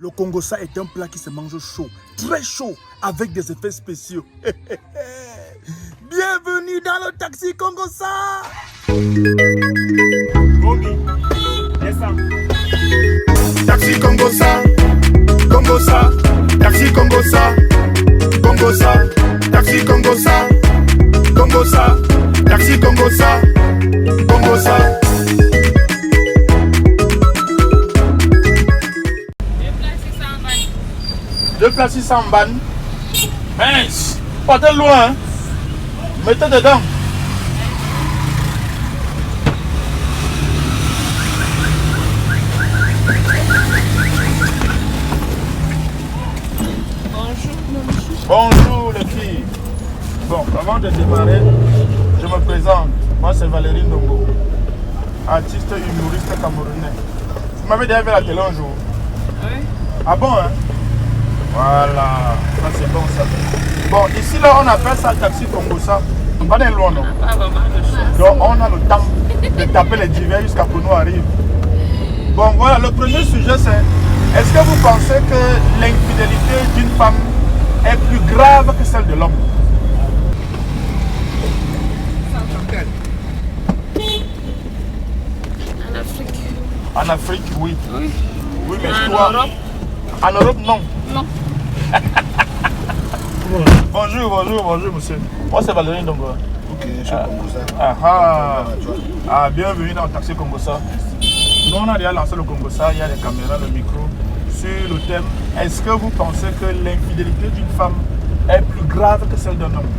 Le Congossa est un plat qui se mange chaud, très chaud, avec des effets spéciaux. Bienvenue dans le taxi Congossa. Bomi, descends. Taxi Congossa, Congossa, taxi Congossa, Congossa, taxi Congossa, Congossa, taxi Congossa, Congossa. Deux plats 600 bannes. Mince, partez loin, hein. Mettez dedans. Bonjour les filles. Bon, avant de démarrer, je me présente. Moi c'est Valérie Ndongo, artiste humoriste camerounais. Vous m'avez déjà vu à la télé un jour? Oui. Ah bon, hein? Voilà, ça c'est bon ça. Bon, ici là on appelle ça taxi Congossa. Pas de loin non? Pas vraiment de choses. Donc on a le temps de taper les divers jusqu'à ce que nous arrive. Bon voilà, le premier sujet c'est: est-ce que vous pensez que l'infidélité d'une femme est plus grave que celle de l'homme? En Afrique. En Afrique, oui. Oui. Oui, mais En toi, Europe? En Europe, non. Non. Bonjour, monsieur. Moi, c'est Valérie Ndongo. Ok, je suis Congossa. Bienvenue dans le taxi Congossa. Nous, on a déjà lancé le Congossa, il y a les caméras, le micro, sur le thème: est-ce que vous pensez que l'infidélité d'une femme est plus grave que celle d'un homme?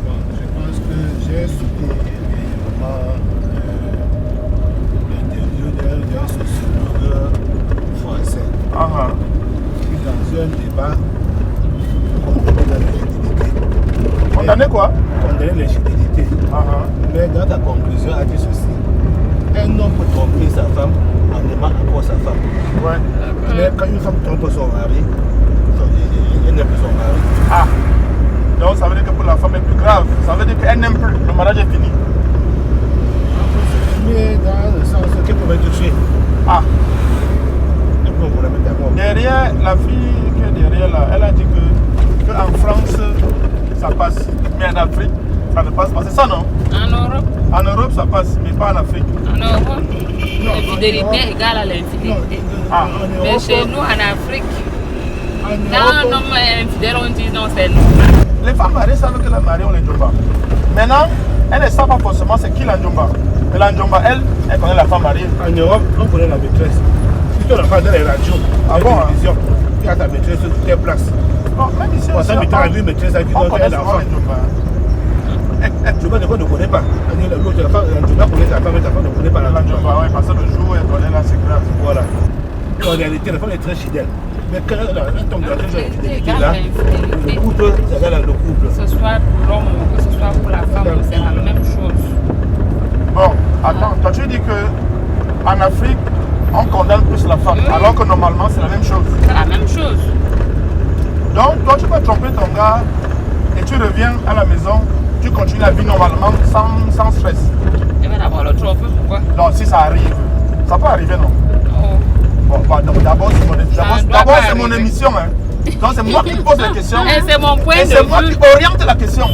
Bon, je pense que j'ai suivi l'interview d'un sociologue français qui, dans un débat, condamnait l'infidélité. Condamné quoi? Condamnait l'infidélité. Mais dans ta conclusion, a dit ceci: un homme peut tromper sa femme en aimant encore sa femme. Ouais. Mais quand une femme trompe son mari, elle n'aime plus son mari. Ah, donc ça veut dire que pour la femme est plus grave. Ça veut dire qu'elle n'aime plus. Le mariage est fini. Mais dans le sens qu'elle pourrait te tuer. Ah. Et puis on pourrait mettre à mort. Derrière, la fille qui est derrière là, elle a dit que en France, ça passe. Mais en Afrique, ça ne passe pas. C'est ça, non? En Europe? En Europe, ça passe, mais pas en Afrique. En Europe, l'infidélité égale à l'infidélité. Ah. Mais chez nous, en Afrique, quand un homme est infidèle, on dit non, c'est non. Les femmes mariées savent que la mariée, on les njomba. Maintenant, elles ne savent pas forcément c'est qui la njomba. Mais la njomba, elle connaît la femme mariée. En Europe, on connaît la maîtresse. Si tu l'entends dans les radios, Ah bon, hein? télévision, tu as ta maîtresse sur toutes les places. Bon, même ici, Pour ça, mais tu as vu maîtresse à qui on donne connaît la souvent femme. les njomba. Je ne connais pas. L'autre, la femme connaît sa femme et ta femme ne connaît pas la La femme. njomba, oui, parce que le jour où elle connaît là, c'est grave. Voilà. Et en réalité, la femme est très fidèle. Mais quand elle tombe dans l'infidélité, là, le couple, ça égale le couple. Que ce soit pour l'homme ou que ce soit pour la femme, c'est la même chose. Bon, attends, toi tu dis que en Afrique, on condamne plus la femme, alors que normalement c'est la même chose. C'est la même chose. Donc toi tu peux tromper ton gars et tu reviens à la maison, tu continues la vie normalement sans stress. Et bien d'abord le tromper, pourquoi? Non, si ça arrive, ça peut arriver non? Oh. Bon, bah, d'abord c'est mon arriver. émission. Hein. Donc c'est moi qui pose la question. Et c'est mon point Et c'est moi de qui vue. oriente la question.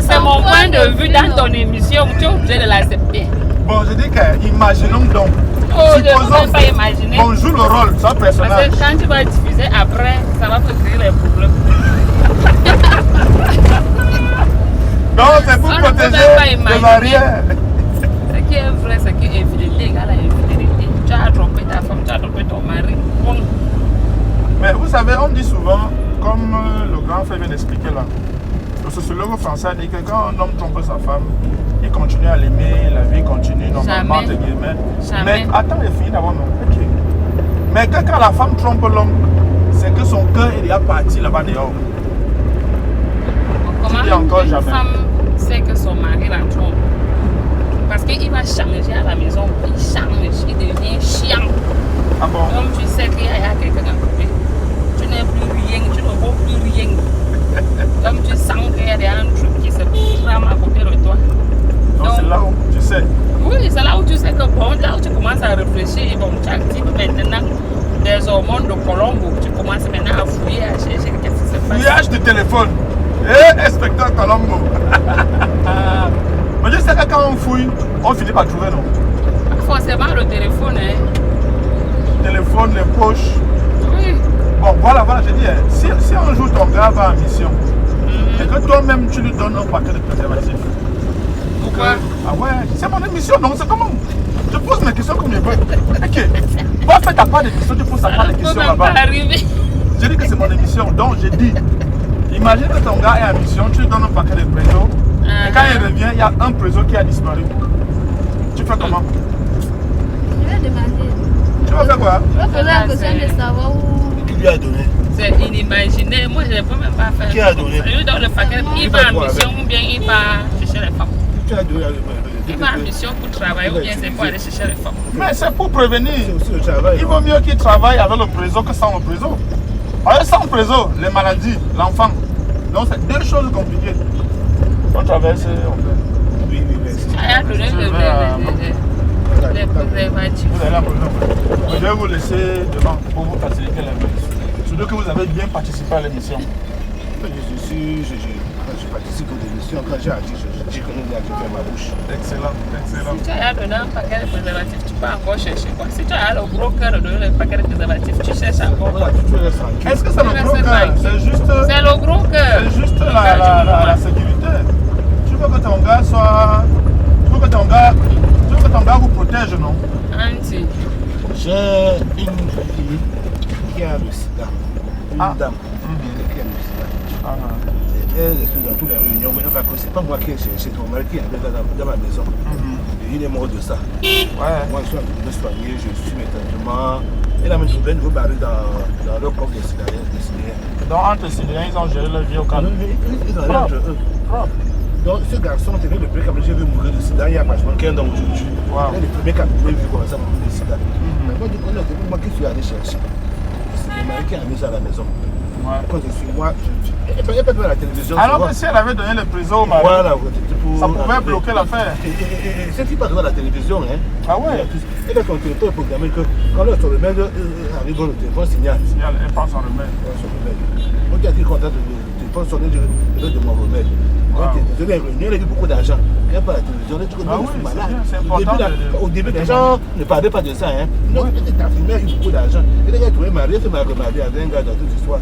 C'est mon point de vue dans ton émission. Tu es obligé de l'accepter. Bon, je dis que imaginons donc. Oh, je ne peux même pas imaginer. On joue le rôle, c'est un Parce personnage. que quand tu vas diffuser après, ça va te créer les problèmes. Donc c'est pour On ne peut protéger même pas les imaginer. mariés. Ce qui est vrai, c'est que infidélité égale à infidélité. Tu as trompé ta femme, tu as trompé ton mari. Bon. Mais vous savez, on dit souvent, comme le grand frère vient d'expliquer là, le sociologue français dit que quand un homme trompe sa femme, il continue à l'aimer, la vie continue normalement, entre guillemets. Jamais. Mais attends, il finit d'abord, non? Ok. Mais quand la femme trompe l'homme, c'est que son cœur est déjà parti là-bas dehors. Comment une femme sait que son mari la trompe? Parce qu'il va changer à la maison, il change, il devient chiant. Ah bon? Comme tu sais qu'il y a quelqu'un à côté, tu n'es plus rien, tu ne vaux plus rien. Comme tu sens qu'il y a un truc qui se trame à côté de toi. Donc c'est là où tu sais. Oui, c'est là où tu sais que bon, là où tu commences à réfléchir, bon, tu actives maintenant des hormones de Colombo. Tu commences maintenant à fouiller, à chercher qu'est-ce qui se passe. Fouillage de téléphone. Eh, inspecteur Colombo. Mais je sais que quand on fouille, on finit par trouver, non? Forcément le téléphone, hein. Téléphone, les poches. Oui. Bon, voilà, je dis, hein, si un jour ton gars va en mission, et que toi-même tu lui donnes un paquet de préservatifs. Pourquoi? Ah ouais, c'est mon émission, donc c'est comment? Je pose mes questions comme je veux. Ok, toi fais ta part des questions, tu poses ta part des questions là-bas. J'ai dit que c'est mon émission, donc j'ai dit, imagine que ton gars est en mission, tu lui donnes un paquet de présos, et quand il revient, il y a un préso qui a disparu. Tu fais comment? Je vais demander. Tu vas faire quoi? Je vais poser la question de savoir où. Qui lui a donné? C'est inimaginaire. Moi, je ne peux même pas faire. Qui a donné? Je lui donne le paquet. Il va en mission ou bien il va chercher les femmes. Qui a donné? Il va en mission pour travailler ou bien c'est pour aller chercher les femmes. Mais c'est pour prévenir. C'est aussi le travail. Il vaut mieux qu'il travaille avec le préso que sans le préso. Avec sans le préso, les maladies, l'enfant. Donc c'est deux choses compliquées. On traverse, on fait. Oui, merci. Il a donné les préservatifs. Vous allez la prison. Je vais vous laisser devant pour vous faciliter la vie. Surtout que vous avez bien participé à l'émission. Je participe aux émissions. Quand j'ai agi, je connais bien que faire ma bouche. Excellent, excellent. Si tu as donné un paquet de préservatifs, tu peux encore chercher quoi. Si tu as le gros cœur de donner le paquet de préservatifs, tu cherches encore. Voilà, tu restes tranquille. Est-ce que c'est le gros cœur? C'est juste, C'est le gros cœur. c'est juste la sécurité. Tu veux que ton gars soit. Tu veux que ton gars vous protège, non? Anti. J'ai une fille qui a le sida. Une dame qui a le sida. Elle est dans toutes les réunions, mais c'est pas moi qui ai cherché, ton mari qui est dans ma maison. Et il est mort de ça. Ouais. Moi, je suis en train de me soigner, je suis mes traitements. Elle a même trouvé un nouveau baril dans leur corps des Syriens. Donc entre les Syriens, ils ont géré leur vie au calme. Ils ont rien entre eux. Donc ce garçon, c'est le premier qui j'ai vu mourir de sida il y a pratiquement 15 ans aujourd'hui. Wow. Il est le premier qui a vu comme ça mourir de sida. Mais moi, du coup, c'est moi qui suis allé chercher. C'est le mari qui a mis ça à la maison. Ouais. Quand je suis moi, elle peut pas voir la télévision. Alors que si elle avait donné le préso au mari, voilà, ça pouvait bloquer l'affaire. Et cette fille passe devant la télévision, hein. Ah ouais? Elle a son téléphone programmé que quand le remède arrive dans le téléphone, signale. Elle prend son remède. Moi qui a dit contact le téléphone sonné de mon remède. Désolé, elle a eu beaucoup d'argent. Elle pas la télévision, elle dit que non, je suis malade. Au début, les gens ne parlaient pas de ça. Hein. Non, ta fille a eu beaucoup d'argent. Elle a trouvé marié, elle s'est mariée avec un gars dans toute l'histoire.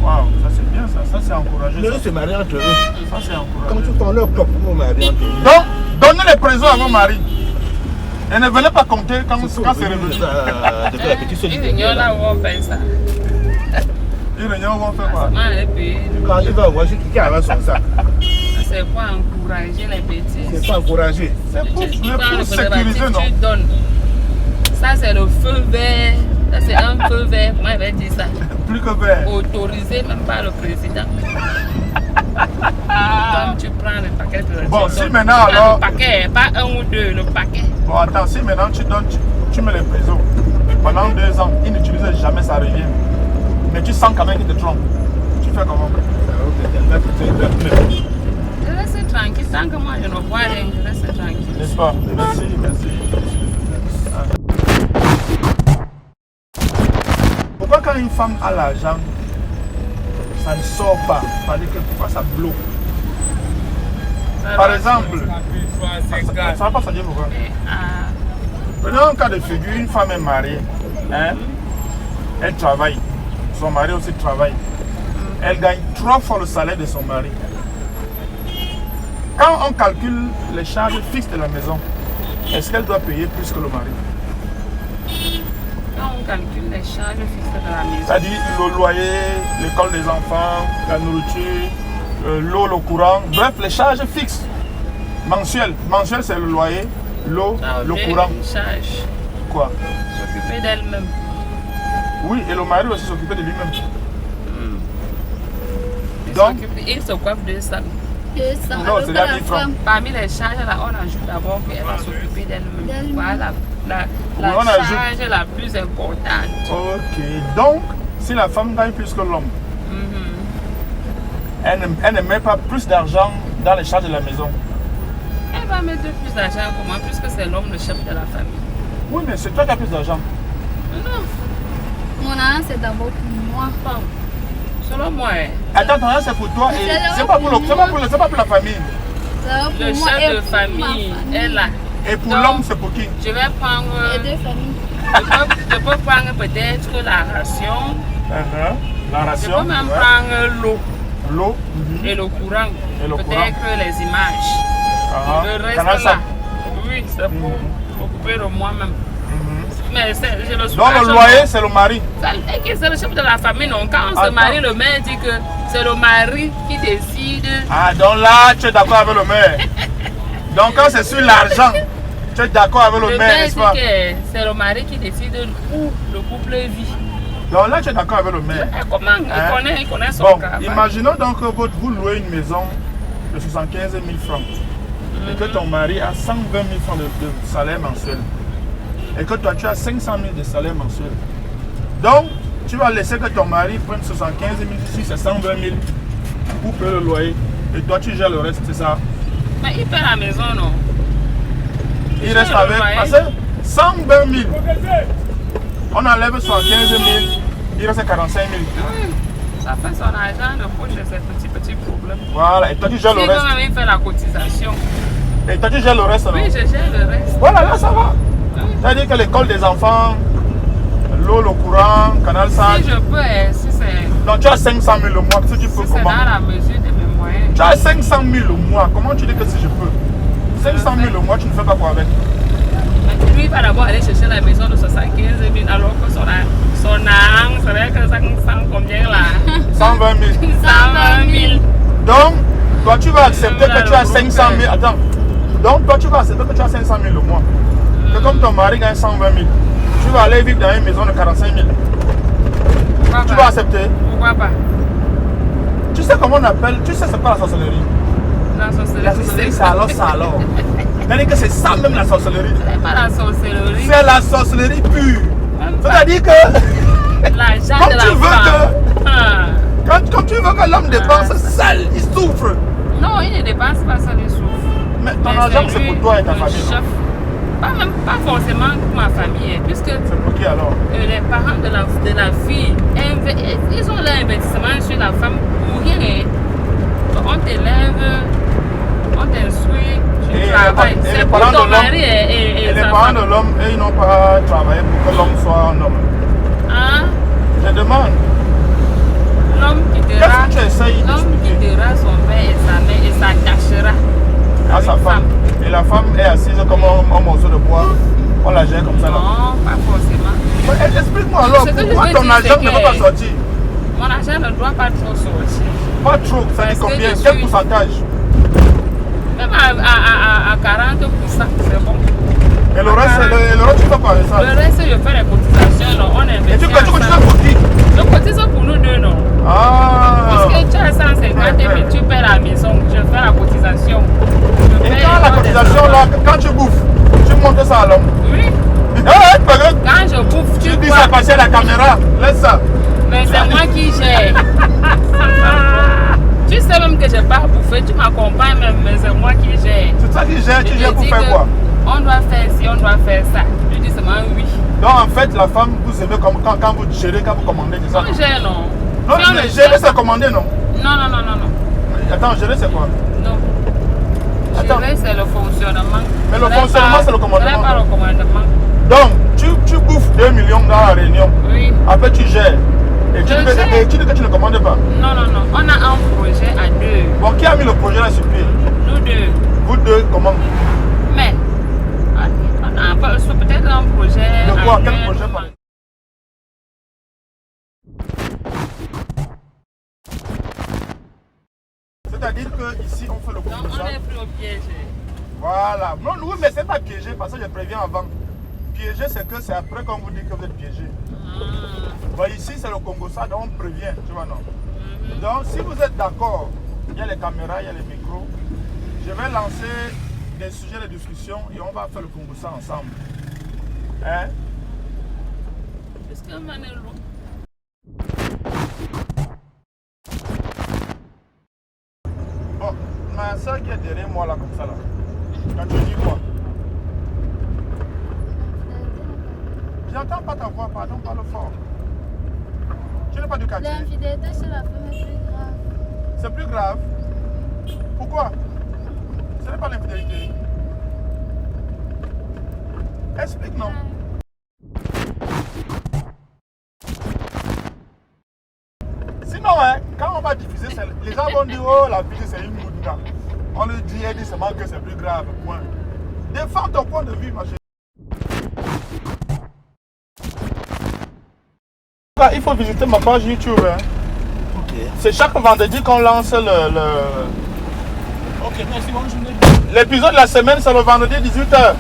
Waouh, ça c'est bien ça, ça c'est encouragé. Eux se marient entre eux. Ça c'est encouragé. Comme tu prends leur propre pour marier entre eux. Donc, donnez les présents à vos maris. Et ne venez pas compter quand c'est revenu. Il ignore là où on fait ça. Ils réunion vont faire quoi? Quand il va voir, c'est qui a son sac. C'est pour encourager les petits. C'est pas encourager. C'est pour sécuriser, préservatif, non? tu donnes. Ça c'est le feu vert. Ça c'est un feu vert. Comment il va dire ça? Plus que vert. Autorisé même par le président. Comme tu prends le paquet de Bon, si maintenant alors. Le paquet, pas un ou deux, le paquet. Bon, attends, si maintenant tu donnes, tu mets les présos. Pendant 2 ans, ils n'utilisent jamais, ça revient. Mais tu sens quand même qu'ils te trompent. Tu fais comment? Je reste tranquille. Tant que moi je ne vois rien, je reste tranquille. N'est-ce pas? Merci, merci. Pourquoi quand une femme a l'argent, ça ne sort pas? Pourquoi ça bloque? Par exemple, ça va pas se dire pourquoi. Prenons un cas de figure, une femme est mariée, hein? Elle travaille, son mari aussi travaille. Elle gagne 3 fois le salaire de son mari. Quand on calcule les charges fixes de la maison, est-ce qu'elle doit payer plus que le mari? Quand on calcule les charges fixes de la maison, C'est-à-dire le loyer, l'école des enfants, la nourriture, l'eau, le courant, bref, les charges fixes, mensuelles. Mensuel, c'est le loyer, l'eau, le courant. Charge. Quoi? S'occuper d'elle-même. Oui, et le mari aussi s'occuper de lui-même. Donc, Il s'occupe de ça. non, c'est la vie franc. Parmi les charges, là, on ajoute d'abord qu'elle va s'occuper d'elle-même. Voilà la on charge la plus importante. Ok, donc, si la femme gagne plus que l'homme, elle ne met pas plus d'argent dans les charges de la maison. Elle va mettre plus d'argent pour moi, puisque c'est l'homme le chef de la famille. Oui, mais c'est toi qui as plus d'argent. Non. Mon argent, c'est d'abord pour moi. Bon, selon moi, Attends, ton argent, c'est pour toi et c'est pas pour la famille. C'est le pour moi chef et de pour ma famille est là. Et pour Donc, l'homme, c'est pour qui? Je vais prendre. Et deux familles. Je peux prendre peut-être la ration. La Je ration. peux même prendre l'eau L'eau. et le courant. Et le courant. Peut-être les images. Le reste Canal là. Sac. Oui, c'est pour m'occuper de moi-même. Mais j'ai le Donc soulagement. le loyer, c'est le mari. C'est le chef de la famille, non? Quand on se marie, le maire dit que c'est le mari qui décide. Ah, donc là, tu es d'accord avec le maire. Donc quand c'est sur l'argent, tu es d'accord avec le Le maire, maire n'est-ce dit pas? que c'est le mari qui décide où le couple vit. Donc là, tu es d'accord avec le maire. Comment? Il connaît son Bon, travail. imaginons donc que vous louez une maison de 75 000 francs et que ton mari a 120 000 francs de salaire mensuel et que toi tu as 500 000 de salaire mensuel. Donc, tu vas laisser que ton mari prenne 75 000 si c'est 120 000 pour payer le loyer et toi tu gères le reste, c'est ça? Mais il paie la maison, non? Il reste avec, parce que 120 000, on enlève 75 000, il reste 45 000. Oui, ça fait son argent de poche de ces petits problèmes. Voilà, et toi tu gères le Si reste. quand même il fait la cotisation. Et toi tu gères le reste, non? Oui, je gère le reste. Voilà, là ça va. C'est-à-dire que l'école des enfants, l'eau, le courant, canal sac. Si je peux, si c'est Donc tu as 500 000 le mois, si tu peux dans comment? la mesure de mes moyens. Tu as 500 000 le mois, comment tu dis que si je peux? 500 000 le mois, tu ne fais pas quoi avec? Mais lui, il va d'abord aller chercher la maison de 75 000 alors que son argent serait que 500 combien là? 120 000. 120 000. Donc, toi tu vas accepter que tu as 500 000. Attends. Donc, toi tu vas accepter que tu as 500 000 le mois. Que comme ton mari gagne 120 000, tu vas aller vivre dans une maison de 45 000. Tu vas accepter? Pourquoi pas? Tu sais comment on appelle? Tu sais c'est pas la sorcellerie? La sorcellerie. La sorcellerie c'est alors, ça alors. C'est-à-dire que c'est ça même la sorcellerie. C'est pas la sorcellerie. C'est la sorcellerie pure. C'est-à-dire que L'argent comme de la tu veux femme. quand tu veux que l'homme dépense seul, il souffre. Non, il ne dépense pas ça, il souffre. Mais ton argent c'est pour toi et ta famille. Chef. Pas forcément pour ma famille, puisque C'est pour qui alors? les parents de la fille, ils ont leur investissement sur la femme pour rien. On t'élève, on t'instruit, tu travailles. C'est pour ton mari et les sa parents femme. de l'homme, ils n'ont pas travaillé pour que l'homme soit un homme. Hein? Je demande, L'homme qu'est-ce que tu essayes l'homme d'expliquer quittera son père et sa mère et s'attachera à sa femme? Et la femme est assise comme un morceau de bois. On la gère comme ça là. Non, pas forcément. Mais explique-moi alors, Ce que je pourquoi veux ton dire, argent c'est ne que- va pas sortir? Mon argent ne doit pas trop sortir. Pas trop, ça dit Parce que combien? je Quel suis- pourcentage? Même à 40%, c'est bon. Et le reste, le reste, tu fais quoi avec ça? Le reste, je fais les cotisations, non, on investit. Et tu continues pour qui? Je cotise pour nous deux, non. Ah! Puisque tu as 150 000, tu paies la maison, je fais la cotisation. Je Et paie quand la les cotisation autres là, quand tu bouffes, tu montes ça à l'homme. Oui, quand je bouffe, Tu tu dis vois. ça passer à la caméra, laisse ça. Mais c'est moi qui gère. Tu sais même que je n'ai pas bouffé, tu m'accompagnes même, mais c'est moi qui gère. C'est ça qui gère, tu Je gères pour dis faire que quoi? On doit faire ci, on doit faire ça. Je dis seulement oui. Donc en fait, la femme, vous aimez comme quand vous gérez, quand vous commandez, c'est ça? On gère, non. Non, Si on mais le gérer gère- c'est commander, non? Non. Attends, gérer c'est quoi? Non. Attends. Gérer, c'est le fonctionnement. Mais le Ce n'est fonctionnement, pas- c'est le commandement. Ce n'est pas le commandement. Donc, tu bouffes 2 millions dans la réunion. Oui. Après, tu gères. Et tu, Je dis que, gère. et tu dis que tu ne commandes pas. Non. On a un projet à deux. Bon, qui a mis le projet là sur pied? Nous deux. Vous deux, comment? Mais, on a peut-être un projet. De quoi? à Quel deux. projet par exemple? C'est-à-dire qu'ici, on fait le Donc, concours. on est pris au piège. Voilà. Non, oui, mais c'est pas piégé parce que je préviens avant. Piégé, c'est que c'est après qu'on vous dit que vous êtes piégé. Bon, ici, c'est le Congo, ça, donc on prévient, tu vois, non? Donc, si vous êtes d'accord, il y a les caméras, il y a les micros. Je vais lancer des sujets de discussion et on va faire le Congo ça ensemble. Hein? Est-ce que on est loin? Bon, ma soeur qui est derrière moi là, comme ça là. Quand tu dis quoi? J'entends pas ta voix, pardon, parle fort. Tu n'es pas du quartier. L'infidélité chez la femme est plus grave. C'est plus grave. Pourquoi? Ce n'est pas l'infidélité. Explique, non? Sinon, hein, quand on va diffuser, les gens vont dire, oh, la vie, c'est une moudina. On le dit, elle dit seulement que c'est plus grave. Point. Défends ton point de vue, ma chérie. Il faut visiter ma page YouTube. Hein. Ok. C'est chaque vendredi qu'on lance Ok, merci, bonne journée. l'épisode de la semaine, c'est le vendredi 18h.